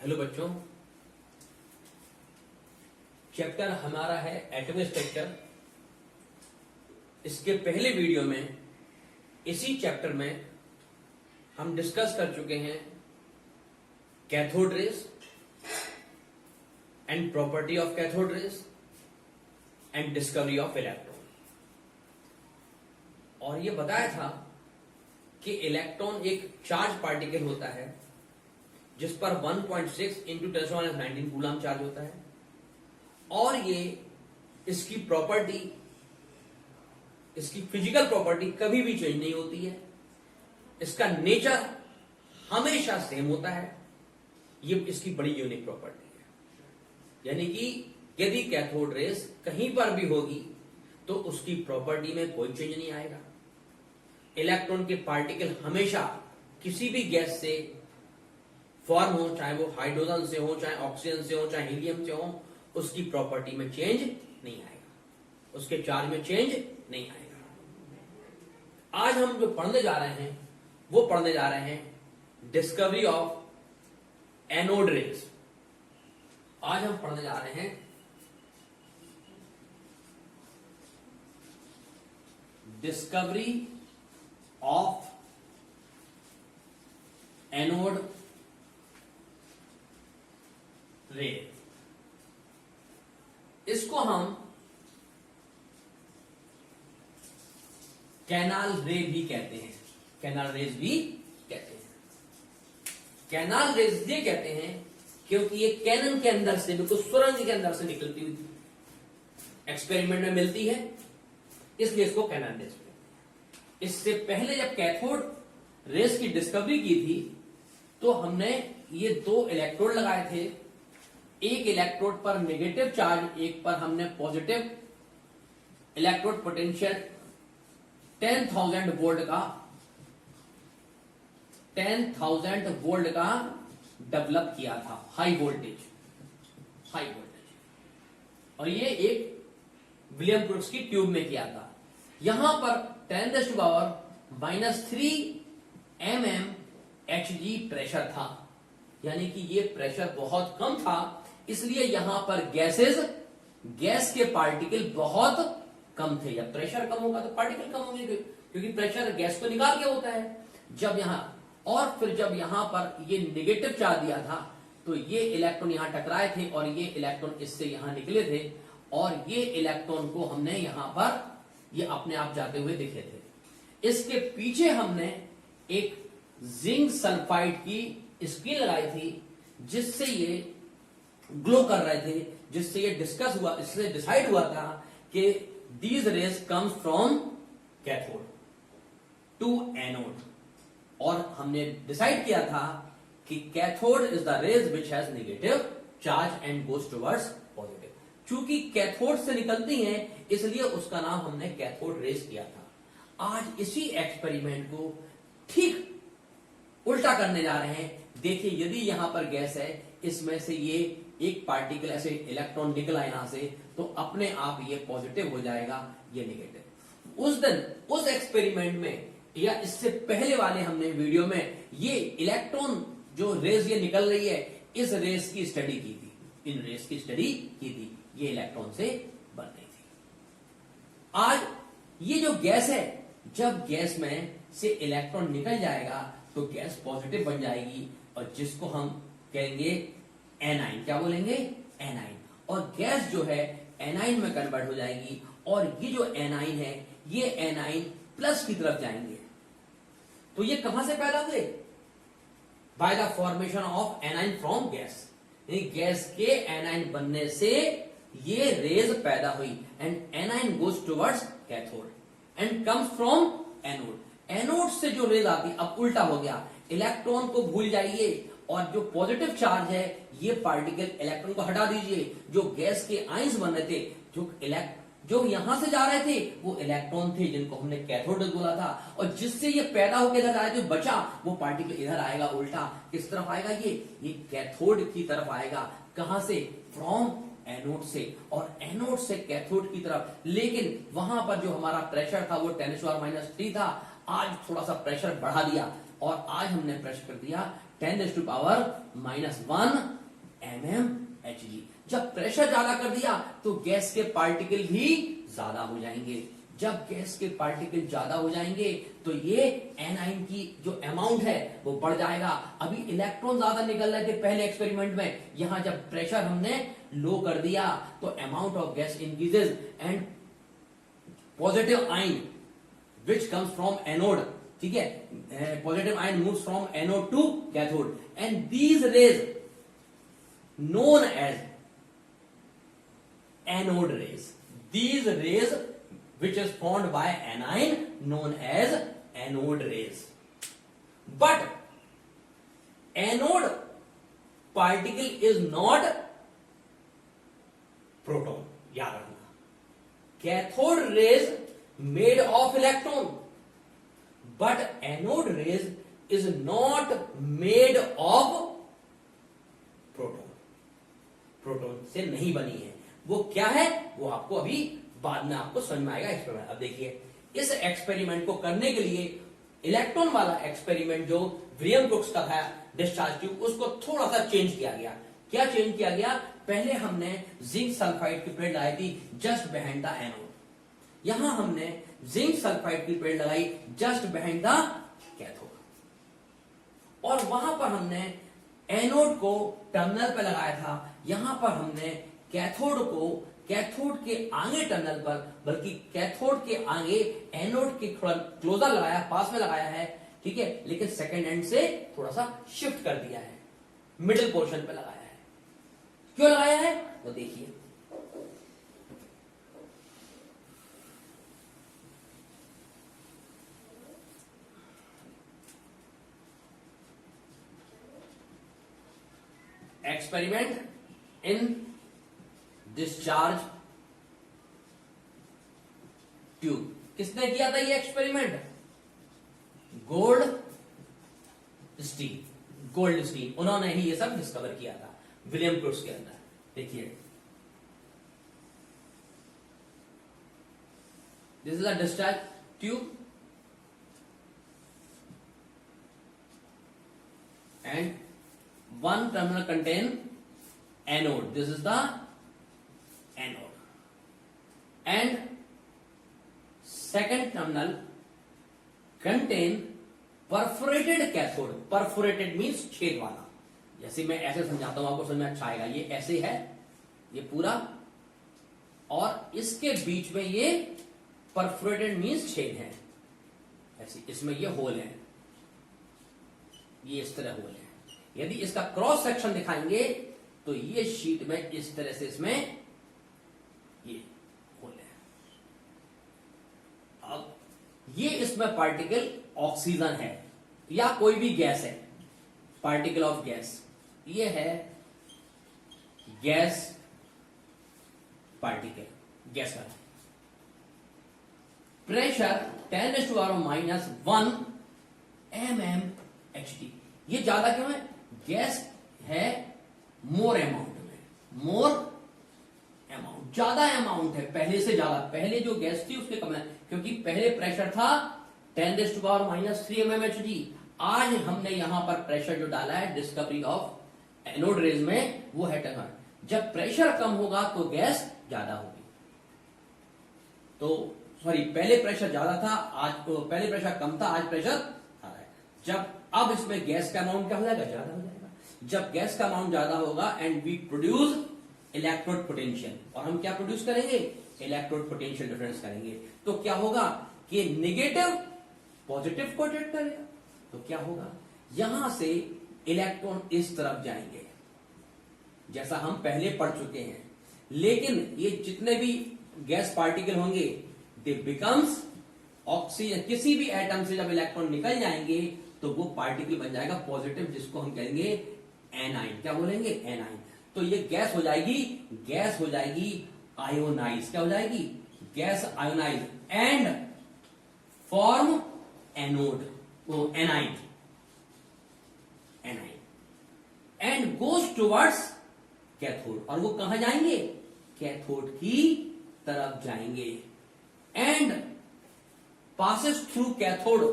Hello बच्चों, chapter हमारा है एटॉमिक स्ट्रक्चर। इसके पहले वीडियो में इसी चैप्टर में हम डिस्कस कर चुके हैं cathode rays and property of cathode rays and discovery of electron. और यह बताया था कि इलेक्ट्रॉन एक चार्ज पार्टिकल होता है जिस पर 1.6 इंटू 10⁻19 कूलम चार्ज होता है, और ये इसकी प्रॉपर्टी, इसकी फिजिकल प्रॉपर्टी कभी भी चेंज नहीं होती है। इसका नेचर हमेशा सेम होता है। ये इसकी बड़ी यूनिक प्रॉपर्टी है। यानी कि यदि कैथोड रेज कहीं पर भी होगी तो उसकी प्रॉपर्टी में कोई चेंज नहीं आएगा। इलेक्ट्रॉन के पार्टिकल हमेशा किसी भी गैस से फॉर्म हो, चाहे वो हाइड्रोजन से हो, चाहे ऑक्सीजन से हो, चाहे हीलियम से हो, उसकी प्रॉपर्टी में चेंज नहीं आएगा, उसके चार्ज में चेंज नहीं आएगा। आज हम जो पढ़ने जा रहे हैं वो पढ़ने जा रहे हैं डिस्कवरी ऑफ एनोड रेज। आज हम पढ़ने जा रहे हैं डिस्कवरी ऑफ एनोड रे। इसको हम कैनाल रे भी कहते हैं, कैनाल रेज भी कहते हैं। कैनाल रेज ये कहते हैं क्योंकि ये कैनन के अंदर से, बिल्कुल सुरंग के अंदर से निकलती हुई एक्सपेरिमेंट में मिलती है, इसलिए इसको कैनाल रेज कहते हैं। इससे पहले जब कैथोड रेज की डिस्कवरी की थी तो हमने ये दो इलेक्ट्रोड लगाए थे। एक इलेक्ट्रोड पर नेगेटिव चार्ज, एक पर हमने पॉजिटिव। इलेक्ट्रोड पोटेंशियल 10,000 वोल्ट का डेवलप किया था, हाई वोल्टेज। और ये एक विलियम क्रूक्स की ट्यूब में किया था। यहां पर 10⁻³ mm Hg प्रेशर था, यानी कि ये प्रेशर बहुत कम था, इसलिए यहां पर गैस के पार्टिकल बहुत कम थे। जब प्रेशर कम होगा तो पार्टिकल कम होंगे, क्योंकि प्रेशर गैस को निकाल के होता है। और फिर जब यहां पर ये नेगेटिव चार्ज दिया था तो ये इलेक्ट्रॉन यहां टकराए थे और ये इलेक्ट्रॉन इससे यहां निकले थे, और ये इलेक्ट्रॉन को हमने यहां पर ये अपने आप जाते हुए दिखे थे। इसके पीछे हमने एक जिंक सल्फाइड की स्क्रीन लगाई थी जिससे ये ग्लो कर रहे थे, जिससे ये इससे डिसाइड हुआ था कि these rays comes from cathode to anode. और हमने डिसाइड किया था कि cathode is the rays which has negative charge and goes towards positive. चूंकि कैथोड से निकलती हैं इसलिए उसका नाम हमने कैथोड रेज किया था। आज इसी एक्सपेरिमेंट को ठीक उल्टा करने जा रहे हैं। देखिए, यदि यहां पर गैस है, इसमें से ये एक पार्टिकल ऐसे इलेक्ट्रॉन निकला यहां से, तो अपने आप ये पॉजिटिव हो जाएगा, ये नेगेटिव। उस दिन उस एक्सपेरिमेंट में या इससे पहले वाले हमने वीडियो में ये इलेक्ट्रॉन जो रेज ये निकल रही है, इस रेज की स्टडी की थी, इन रेज की स्टडी की थी। ये इलेक्ट्रॉन से बन रही थी। आज ये जो गैस है, जब गैस में से इलेक्ट्रॉन निकल जाएगा तो गैस पॉजिटिव बन जाएगी, और जिसको हम कहेंगे एनाइन। क्या बोलेंगे? एनाइन। और गैस जो है एनाइन में कन्वर्ट हो जाएगी, और ये जो एनाइन है ये एनाइन प्लस की तरफ जाएंगे। तो ये कहां से पैदा हुए? By the formation of anion from gas. Gas के एनाइन बनने से ये रेज पैदा हुई, and A9 goes towards cathode and comes from anode. Anode से जो रेज आती, अब उल्टा हो गया। इलेक्ट्रॉन को भूल जाइए, और जो पॉजिटिव चार्ज है ये पार्टिकल इलेक्ट्रॉन को हटा दीजिए। जो गैस के आइंस बन रहे थे, जो यहां से जा रहे थे वो इलेक्ट्रॉन थे, जिनको हमने कैथोड बोला था। और जिससे ये पैदा होकर इधर आए, जो बचा वो पार्टिकल इधर आएगा उल्टा। किस तरफ आएगा? ये कैथोड की तरफ आएगा। कहां से? फ्रॉम एनोड से, और एनोड से कैथोड की तरफ। लेकिन वहां पर जो हमारा प्रेशर था वो 10⁻³ था। आज थोड़ा सा प्रेशर बढ़ा दिया, और आज हमने प्रेशर कर दिया 10⁻⁻1 mmHg। जब प्रेशर ज्यादा कर दिया तो गैस के पार्टिकल भी ज्यादा हो जाएंगे। जब गैस के पार्टिकल ज्यादा हो जाएंगे तो ये एनाइन की जो अमाउंट है वो बढ़ जाएगा। अभी इलेक्ट्रॉन ज्यादा निकल रहे थे पहले एक्सपेरिमेंट में, यहां जब प्रेशर हमने लो कर दिया तो amount of gas increases and positive ion which comes from anode, ठीक है, positive ion moves from anode to cathode and these rays known as anode rays. These rays which is formed by anion known as anode rays. But anode particle is not proton. याद रखना, cathode rays made of electron, but anode rays is not made of proton. Proton से नहीं बनी है। वो क्या है वो आपको अभी बाद में आपको समझ में आएगा एक्सपेरिमेंट। अब देखिए, इस एक्सपेरिमेंट को करने के लिए इलेक्ट्रॉन वाला एक्सपेरिमेंट जो विलियम क्रुक्स का था डिस्चार्ज ट्यूब, उसको थोड़ा सा चेंज किया गया। क्या चेंज किया गया? पहले हमने जिंक सल्फाइड की प्लेट लगाई थी जस्ट बिहाइंड द एनोड। यहां हमने जिंक सल्फाइड की प्लेट लगाई जस्ट बिहाइंड द कैथोड, और वहां पर हमने एनोड को टर्मिनल पे लगाया था। यहां पर हमने कैथोड को कैथोड के आगे टर्मिनल पर, बल्कि कैथोड के आगे एनोड के थोड़ा क्लोजर लगाया, पास में लगाया है, ठीक है, लेकिन सेकेंड एंड से थोड़ा सा शिफ्ट कर दिया है, मिडिल पोर्शन पे लगाया है। क्यों लगाया है वो देखिए। Experiment in discharge tube. किसने किया था ये एक्सपेरिमेंट? गोल्ड स्टीन, उन्होंने ही ये सब डिस्कवर किया था विलियम क्रुक्स के अंदर। देखिए, this is a discharge tube and one terminal contain anode, this is the anode, and second terminal contain perforated cathode। perforated means छेद वाला। जैसे मैं ऐसे समझाता हूं आपको समझ में अच्छा आएगा। ये ऐसे है ये पूरा, और इसके बीच में ये perforated means छेद है, ऐसे इसमें ये होल है, ये इस तरह होल है। यदि इसका क्रॉस सेक्शन दिखाएंगे तो ये शीट में इस तरह से इसमें ये होल है। अब ये इसमें पार्टिकल ऑक्सीजन है या कोई भी गैस है, पार्टिकल ऑफ गैस, ये है गैस पार्टिकल, गैस का प्रेशर 10⁻⁻1 mmHg। ये ज्यादा क्यों है? गैस है मोर अमाउंट में, मोर अमाउंट, ज्यादा अमाउंट है पहले से ज्यादा। पहले जो गैस थी उसके कम है, क्योंकि पहले प्रेशर था 10⁻³ mmHg। आज हमने यहां पर प्रेशर जो डाला है डिस्कवरी ऑफ एनोड रेज में, वो है 10। जब प्रेशर कम होगा तो गैस ज्यादा होगी। तो सॉरी, पहले प्रेशर ज्यादा था, आज तो पहले प्रेशर कम था, आज प्रेशर ज्यादा है। जब अब इसमें गैस का अमाउंट क्या हो जाएगा? ज्यादा हो जाएगा। जब गैस का अमाउंट ज्यादा होगा and we produce electrode potential, और हम क्या प्रोड्यूस करेंगे? इलेक्ट्रोड पोटेंशियल डिफरेंस करेंगे। तो क्या होगा कि नेगेटिव पॉजिटिव को अट्रैक्ट करेगा, तो क्या होगा? यहां से इलेक्ट्रॉन इस तरफ जाएंगे, जैसा हम पहले पढ़ चुके हैं। लेकिन ये जितने भी गैस पार्टिकल होंगे दे बिकम्स ऑक्सीजन। किसी भी एटम से जब इलेक्ट्रॉन निकल जाएंगे तो वो पार्टिकल बन जाएगा पॉजिटिव, जिसको हम कहेंगे एनाइन। क्या बोलेंगे? एनाइन। तो ये गैस हो जाएगी आयोनाइज। क्या हो जाएगी? Gas ionise and form anode, वो anion and goes towards cathode. और वो कहां जाएंगे? कैथोड की तरफ जाएंगे and passes through cathode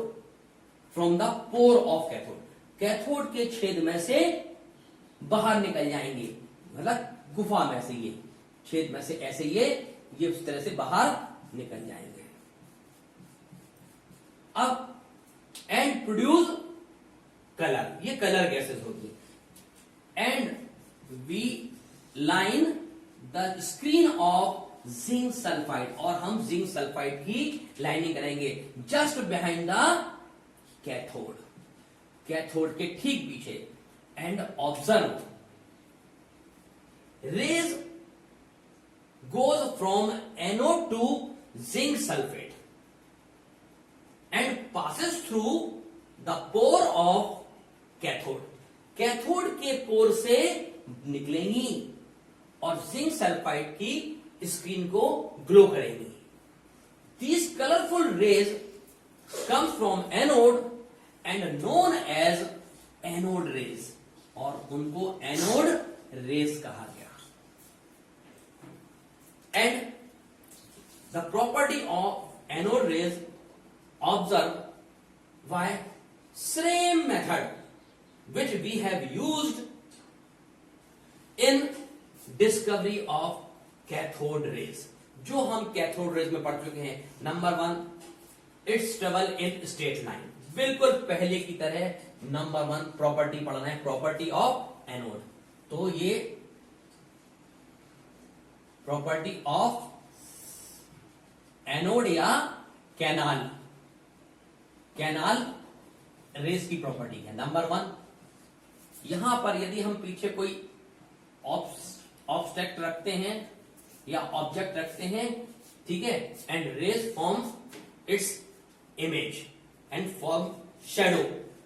from the pore of cathode, cathode के छेद में से बाहर निकल जाएंगे, मतलब गुफा में से, ये छेद में से ऐसे ये उस तरह से बाहर निकल जाएंगे। अब एंड प्रोड्यूस कलर, ये कलर गैसेस होती है। And we line the screen of zinc sulphide, और हम जिंक सल्फाइड की लाइनिंग करेंगे just behind the cathode, cathode के ठीक पीछे। And observe rays goes from anode to zinc sulfate and passes through the pore of cathode, cathode के पोर से निकलेंगी और जिंक सल्फाइड की स्क्रीन को ग्लो करेंगी। These colorful rays comes from anode and known as anode rays, और उनको anode rays कहा गया। And the property of anode rays observed by same method which we have used in discovery of cathode rays, जो हम cathode rays में पढ़ चुके हैं। Number 1, it's travel in straight line, बिल्कुल पहले की तरह नंबर 1 प्रॉपर्टी पढ़ना है, प्रॉपर्टी ऑफ एनोड। तो ये प्रॉपर्टी ऑफ एनोड या कैनाल रेस की प्रॉपर्टी है नंबर 1। यहां पर यदि हम पीछे कोई ऑब्जेक्ट रखते हैं या ऑब्जेक्ट रखते हैं, ठीक है, and rays form its image and form shadow,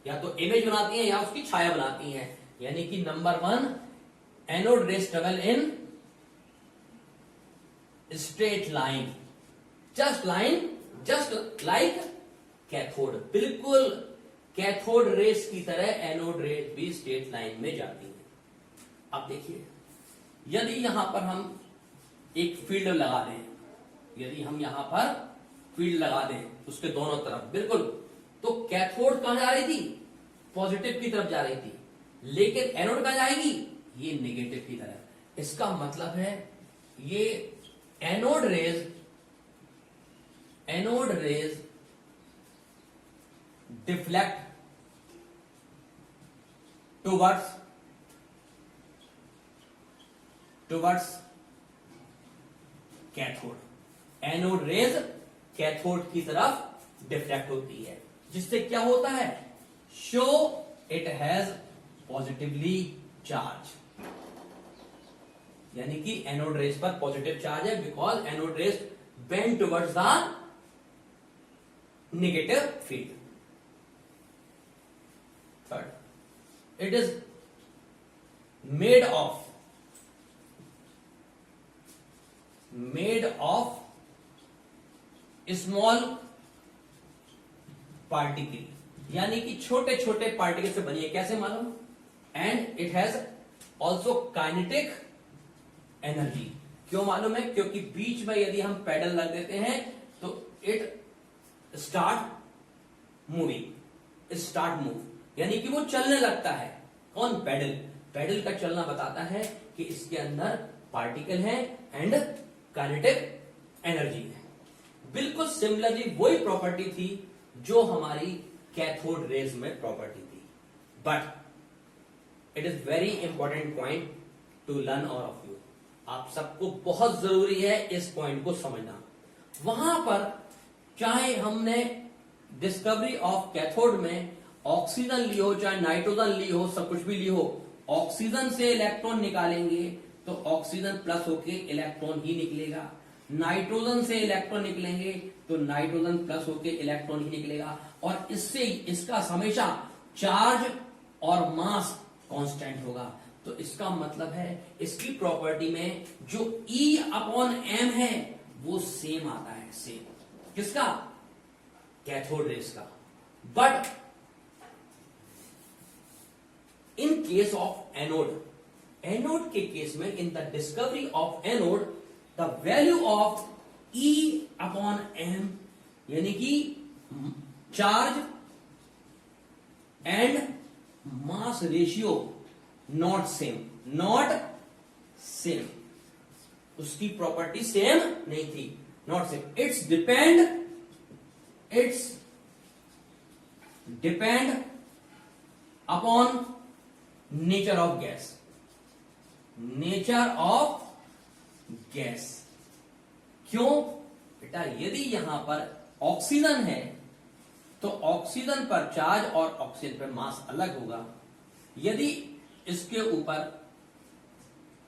या तो इमेज बनाती हैं या उसकी छाया बनाती हैं। यानी कि number 1, anode rays travel in straight line, just like cathode, बिल्कुल कैथोड रेस की तरह एनोड रेस भी स्ट्रेट लाइन में जाती है। अब देखिए, यदि यहां पर हम एक फील्ड लगा दें, यदि हम यहां पर फील्ड लगा दें उसके दोनों तरफ बिल्कुल, तो कैथोड कहां जा रही थी? पॉजिटिव की तरफ जा रही थी, लेकिन एनोड कहां जाएगी? ये नेगेटिव की तरफ। इसका मतलब है ये anode rays deflect towards cathode, anode rays cathode की तरफ डिफ्लेक्ट होती है, जिससे क्या होता है? Show it has positively charge, यानी कि एनोड रेस पर पॉजिटिव चार्ज है, because anode rays bend towards the negative field. Third, it is made of small particle, यानी कि छोटे छोटे पार्टिकल से बनी है। कैसे मालूम? And it has also kinetic energy. क्यों मालूम है? क्योंकि बीच में यदि हम पैडल लग देते हैं तो इट स्टार्ट मूव, यानी कि वो चलने लगता है। कौन? पैडल का चलना बताता है कि इसके अंदर पार्टिकल है एंड काइनेटिक एनर्जी है। बिल्कुल सिमिलरली वही प्रॉपर्टी थी जो हमारी कैथोड रेज में प्रॉपर्टी थी, but it is very important point two learn all of you. आप सबको बहुत जरूरी है इस पॉइंट को समझना। वहां पर चाहे हमने डिस्कवरी ऑफ कैथोड में ऑक्सीजन ली हो, चाहे नाइट्रोजन ली हो, सब कुछ भी ली हो, ऑक्सीजन से इलेक्ट्रॉन निकालेंगे तो ऑक्सीजन प्लस होके इलेक्ट्रॉन ही निकलेगा, नाइट्रोजन से इलेक्ट्रॉन निकलेंगे तो नाइट्रोजन प्लस होके इलेक्ट्रॉन ही निकलेगा, और इससे इसका हमेशा चार्ज और मास कांस्टेंट होगा। तो इसका मतलब है इसकी प्रॉपर्टी में जो E/m है वो सेम आता है, सेम किसका? कैथोड रेस का। But in case of anode के केस में, in the discovery of anode, the value of E/m यानी कि charge and mass ratio not same, उसकी प्रॉपर्टी सेम नहीं थी, not same. Its depend upon nature of gas. क्यों बेटा? यदि यहां पर ऑक्सीजन है तो ऑक्सीजन पर चार्ज और ऑक्सीजन पर मास अलग होगा। यदि इसके ऊपर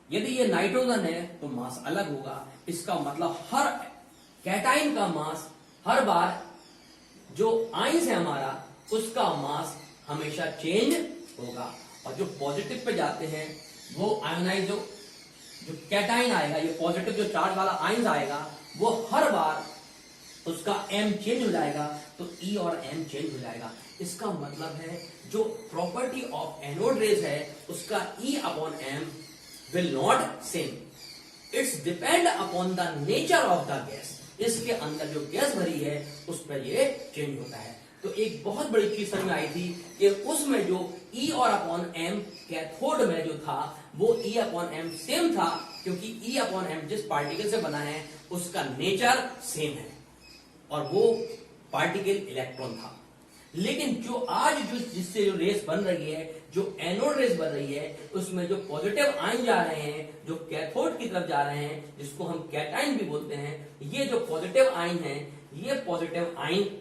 यदि ये नाइट्रोजन है तो मास अलग होगा। इसका मतलब हर कैटाइन का मास, हर बार जो आइंस है हमारा, उसका मास हमेशा चेंज होगा। और जो पॉजिटिव पे जाते हैं वो आयोनाइज, जो कैटाइन आएगा, ये पॉजिटिव जो चार्ज वाला आइंस आएगा, वो हर बार उसका एम चेंज हो जाएगा, तो ई और एम चेंज हो जाएगा। इसका मतलब है जो प्रॉपर्टी ऑफ एनोड रेज है उसका E upon M will not same. Its depend upon the nature of the gas. इसके अंदर जो गैस भरी है उस पर ये चेंज होता है। तो एक बहुत बड़ी चीज समझ आई थी कि उसमें जो ई और अपॉन एम कैथोड में जो था वो ई अपॉन एम सेम था, क्योंकि ई अपॉन एम जिस पार्टिकल से बना है उसका नेचर सेम है और वो पार्टिकल इलेक्ट्रॉन था। लेकिन जो आज जिससे जो रेस बन रही है, जो एनोड रेस बन रही है, उसमें जो पॉजिटिव आयन जा रहे हैं, जो कैथोड की तरफ जा रहे हैं, जिसको हम कैटाइन भी बोलते हैं, ये जो पॉजिटिव आयन है, ये पॉजिटिव आयन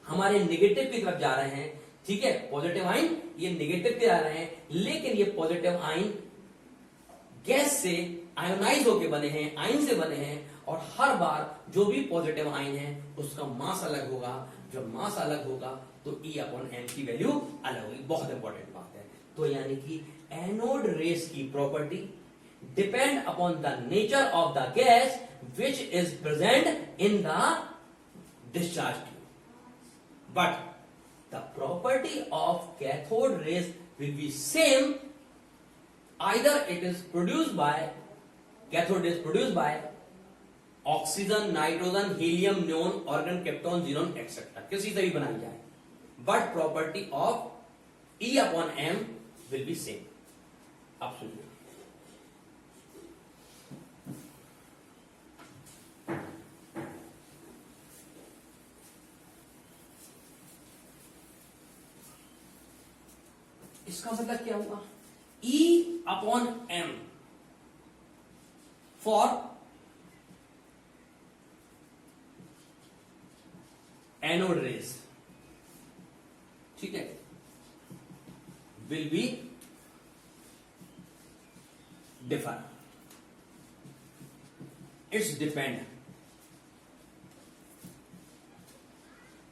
हमारे नेगेटिव की तरफ जा रहे हैं। ठीक है, पॉजिटिव आयन ये नेगेटिव के जा रहे हैं, लेकिन ये पॉजिटिव आयन गैस से आयोनाइज होके बने हैं, आयन से बने हैं, और हर बार जो भी पॉजिटिव आयन है उसका मास अलग होगा। जब मास अलग होगा तो ई अपॉन एम की वैल्यू अलग होगी। बहुत इंपॉर्टेंट बात है। तो यानी कि एनोड रेस की property depend upon the nature of the gas which is present in the discharge tube, but the property of cathode rays will be same either it is produced by cathode is produced by oxygen, nitrogen, helium, neon, argon, krypton, xenon, etc. किसी से भी बनाई जाए, but property of E upon M will be same. Absolutely. इसका मतलब क्या हुआ? E upon M for anode rays, ठीक है, will be differ. Its depend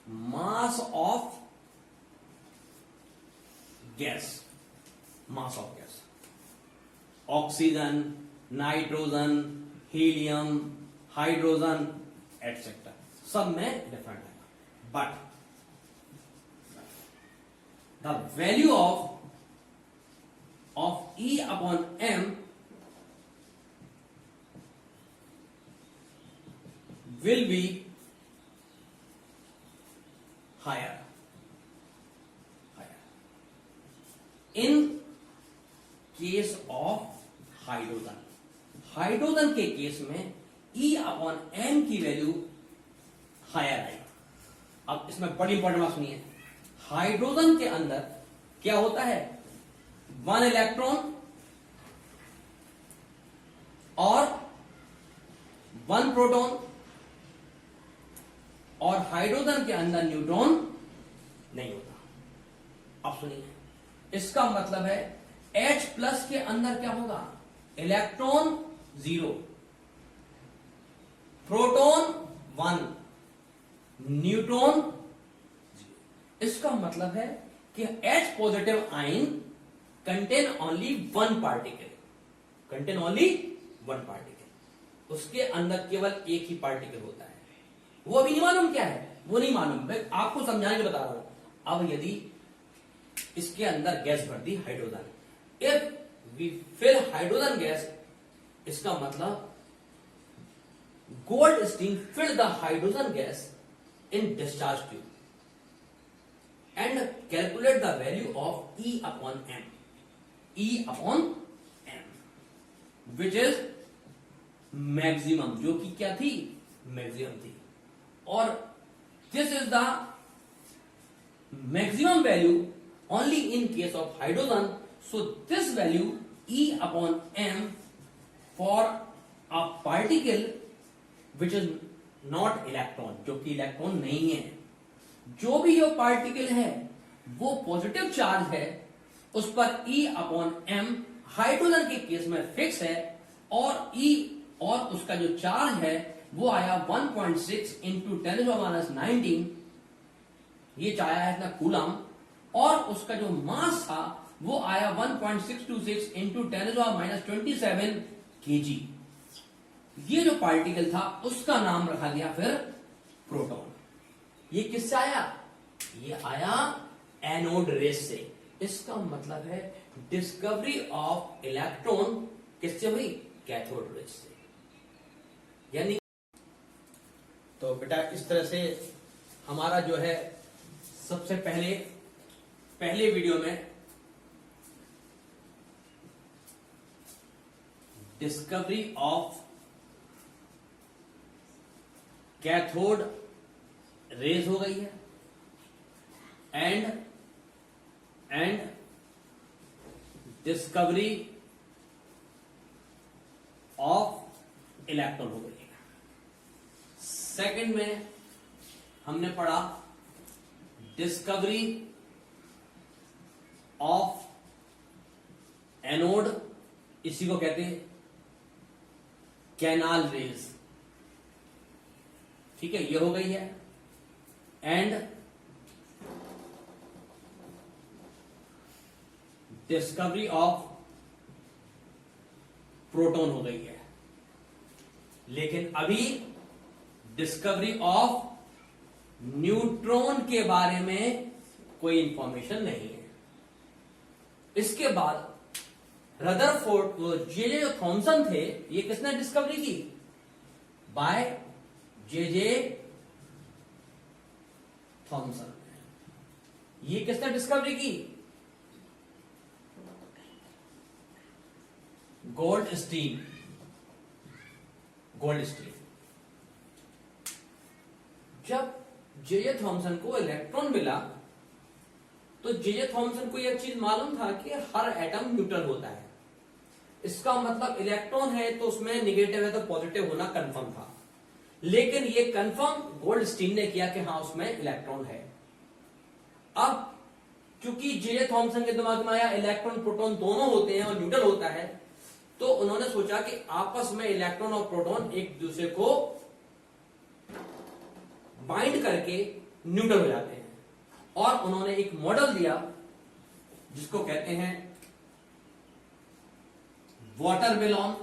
mass of gas, mass of gas, oxygen, nitrogen, helium, hydrogen etcetera, सब में different है। But the value of E upon M will be higher in case of hydrogen. Hydrogen के case में E upon M की value higher आएगी। अब इसमें बड़ी इंपॉर्टेंट बात सुनिए, हाइड्रोजन के अंदर क्या होता है? 1 इलेक्ट्रॉन और 1 प्रोटॉन, और हाइड्रोजन के अंदर न्यूट्रॉन नहीं होता। अब सुनिए, इसका मतलब है H प्लस के अंदर क्या होगा? Electron 0, proton 1, neutron 0। इसका मतलब है कि H positive ion contain only one particle, उसके अंदर केवल एक ही पार्टिकल होता है। वो अभी नहीं मालूम क्या है, वो नहीं मालूम, मैं आपको समझाने के बता रहा हूं। अब यदि इसके अंदर गैस भर दी hydrogen, if we fill hydrogen gas, इसका मतलब Goldstein fill the hydrogen gas in discharge tube. And calculate the value of E upon M, E upon M which is maximum, जो कि क्या थी, मैक्सिमम थी, और this is the maximum value only in case of hydrogen. So this value E upon M for a particle which is not electron, जो कि electron नहीं है, जो भी ये पार्टिकल है वो पॉजिटिव चार्ज है, उस पर E अपॉन M हाइड्रोजन के केस में फिक्स है, और E और उसका जो चार्ज है वो आया 1.6 इंटू 10⁻19, ये आया है इतना कूलम, और उसका जो मास था वो आया 1.626 इंटू 10⁻27 kg. ये जो पार्टिकल था उसका नाम रखा गया फिर प्रोटॉन. ये किससे आया, ये आया एनोड रेस से. इसका मतलब है डिस्कवरी ऑफ इलेक्ट्रॉन किससे हुई, कैथोड रेस से. यानी तो बेटा इस तरह से हमारा जो है सबसे पहले वीडियो में डिस्कवरी ऑफ कैथोड रेज हो गई है, एंड डिस्कवरी ऑफ इलेक्ट्रॉन हो गई है. सेकंड में हमने पढ़ा डिस्कवरी ऑफ एनोड, इसी को कहते हैं कैनाल रेज. ठीक है, ये हो गई है. एंड डिस्कवरी ऑफ प्रोटॉन हो गई है. लेकिन अभी डिस्कवरी ऑफ न्यूट्रॉन के बारे में कोई इंफॉर्मेशन नहीं है. इसके बाद रदरफोर्ड, जे थॉमसन थे, ये किसने डिस्कवरी की, बाय जे थॉमसन. ये किसने डिस्कवरी की, गोल्डस्टीन. जब जे थॉमसन को इलेक्ट्रॉन मिला तो जे थॉमसन को यह चीज मालूम था कि हर एटम न्यूट्रल होता है. इसका मतलब इलेक्ट्रॉन है तो उसमें निगेटिव है तो पॉजिटिव होना कंफर्म था. लेकिन ये कंफर्म गोल्डस्टीन ने किया कि हाँ उसमें इलेक्ट्रॉन है. अब चूंकि जे थॉमसन के दिमाग में आया इलेक्ट्रॉन प्रोटॉन दोनों होते हैं और न्यूट्रल होता है, तो उन्होंने सोचा कि आपस में इलेक्ट्रॉन और प्रोटॉन एक दूसरे को बाइंड करके न्यूट्रल हो जाते हैं. और उन्होंने एक मॉडल दिया जिसको कहते हैं वाटरमेलन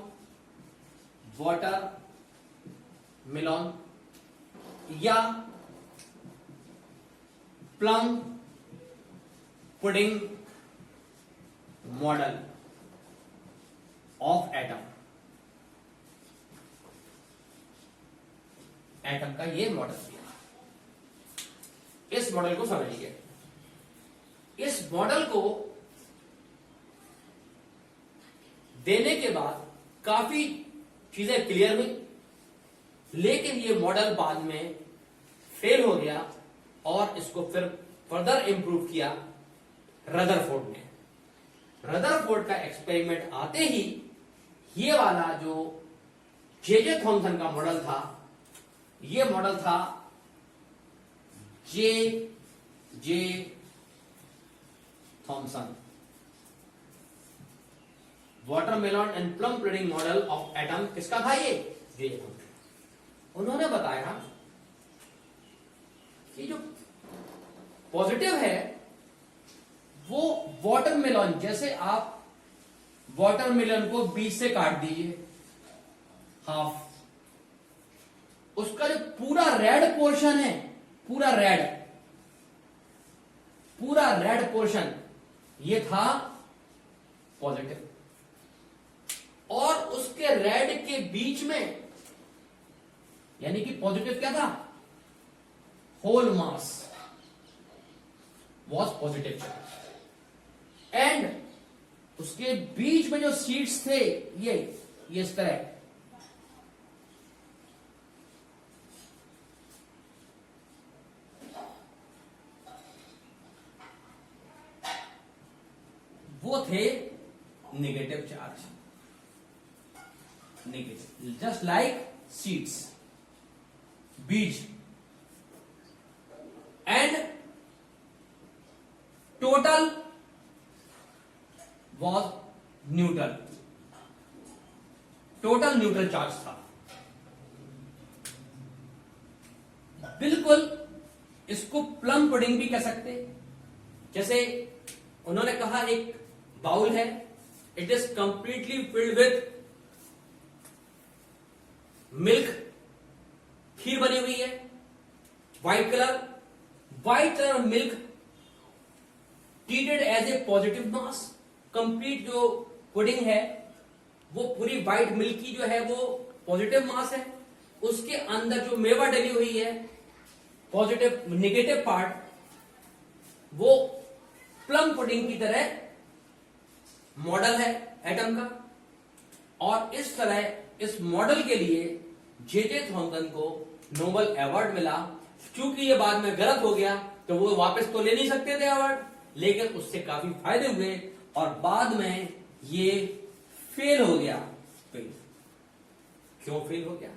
या plum pudding model of atom का ये मॉडल दिया. इस मॉडल को समझिए. इस मॉडल को देने के बाद काफी चीजें क्लियर हुई, लेकिन ये मॉडल बाद में फेल हो गया और इसको फिर फर्दर इंप्रूव किया रदरफोर्ड ने. रदरफोर्ड का एक्सपेरिमेंट आते ही ये वाला जो जे थॉमसन का मॉडल था, ये मॉडल था J Thomson watermelon and plum pudding model of atom. किसका था ये, जे थॉमसन. उन्होंने बताया कि जो पॉजिटिव है वो वाटरमेलन, जैसे आप वाटरमेलन को बीच से काट दीजिए हाफ, उसका जो पूरा रेड पोर्शन है, पूरा रेड पोर्शन ये था पॉजिटिव, और उसके रेड के बीच में यानी कि पॉजिटिव क्या था, whole mass. Was positive charge. And उसके बीच में जो सीट्स थे ये इस तरह, वो थे negative charge, negative, just like seeds, बीज। And total was neutral, total neutral charge था। बिल्कुल इसको प्लम पुडिंग भी कह सकते। जैसे उन्होंने कहा एक बाउल है, it is completely filled with milk, खीर बनी हुई है, white colour milk treated as a positive mass. Complete जो पुडिंग है वो पूरी व्हाइट मिल्क की जो है वो पॉजिटिव मास है, उसके अंदर जो मेवा डली हुई है पॉजिटिव, नेगेटिव पार्ट वो प्लम पुडिंग की तरह मॉडल है एटम का। और इस तरह इस मॉडल के लिए जे थॉमसन को नोबेल अवार्ड मिला। क्योंकि ये बाद में गलत हो गया तो वो वापस तो ले नहीं सकते थे अवार्ड, लेकिन उससे काफी फायदे हुए और बाद में ये फेल हो गया। क्यों फेल हो गया?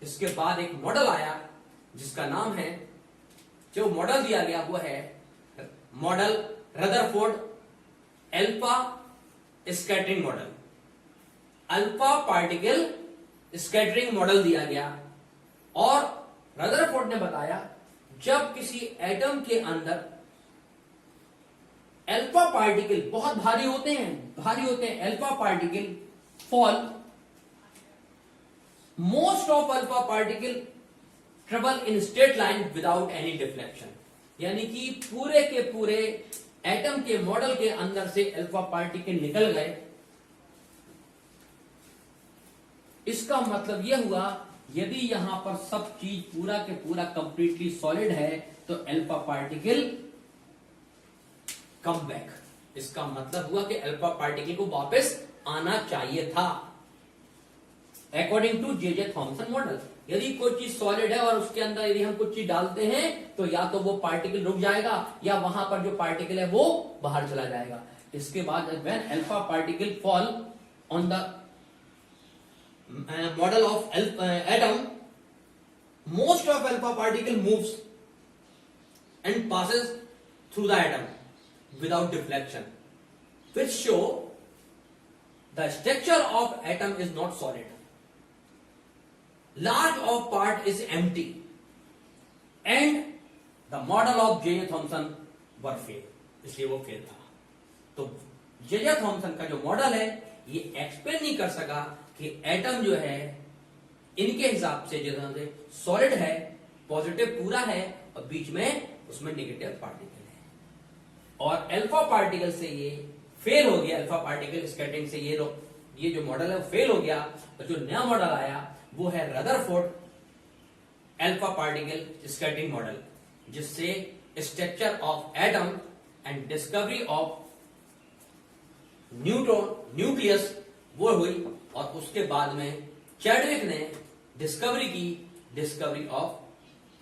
इसके बाद एक मॉडल आया जिसका नाम है, जो मॉडल दिया गया वो है model Rutherford alpha scattering model, alpha particle scattering model दिया गया। और रदरफोर्ड ने बताया जब किसी एटम के अंदर अल्फा पार्टिकल बहुत भारी होते हैं, alpha particle fall, most of alpha particle travel in straight line without any deflection. यानी कि पूरे के पूरे एटम के मॉडल के अंदर से अल्फा पार्टिकल निकल गए। इसका मतलब यह हुआ यदि यहां पर सब चीज पूरा के पूरा कंप्लीटली सॉलिड है तो अल्फा पार्टिकल कम बैक। इसका मतलब हुआ कि अल्फा पार्टिकल को वापस आना चाहिए था according to J Thomson model. यदि कोई चीज सॉलिड है और उसके अंदर यदि हम कुछ चीज डालते हैं तो या तो वो पार्टिकल रुक जाएगा या वहां पर जो पार्टिकल है वो बाहर चला जाएगा। इसके बाद when alpha particle fall on the model of atom, most of alpha particle moves and passes through the atom without deflection, which show the structure of atom is not solid. Large of part is empty and the model of J. Thomson were fail. इसलिए वो fail था। तो J. Thompson का जो model है ये explain नहीं कर सका कि एटम जो है इनके हिसाब से जो सॉलिड है, पॉजिटिव पूरा है और बीच में उसमें नेगेटिव पार्टिकल है। और अल्फा पार्टिकल से ये फेल हो गया, अल्फा पार्टिकल स्कैटरिंग से ये जो मॉडल है वो फेल हो गया। और जो नया मॉडल आया वो है Rutherford alpha particle scattering model, जिससे structure of atom and discovery of nucleus वो हुई। और उसके बाद में चैडविक ने discovery of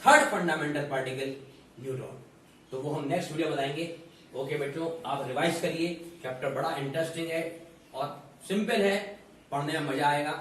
third fundamental particle neutron. तो वो हम नेक्स्ट वीडियो बताएंगे। ओके बच्चों, आप रिवाइज करिए, चैप्टर बड़ा इंटरेस्टिंग है और सिंपल है, पढ़ने में मजा आएगा।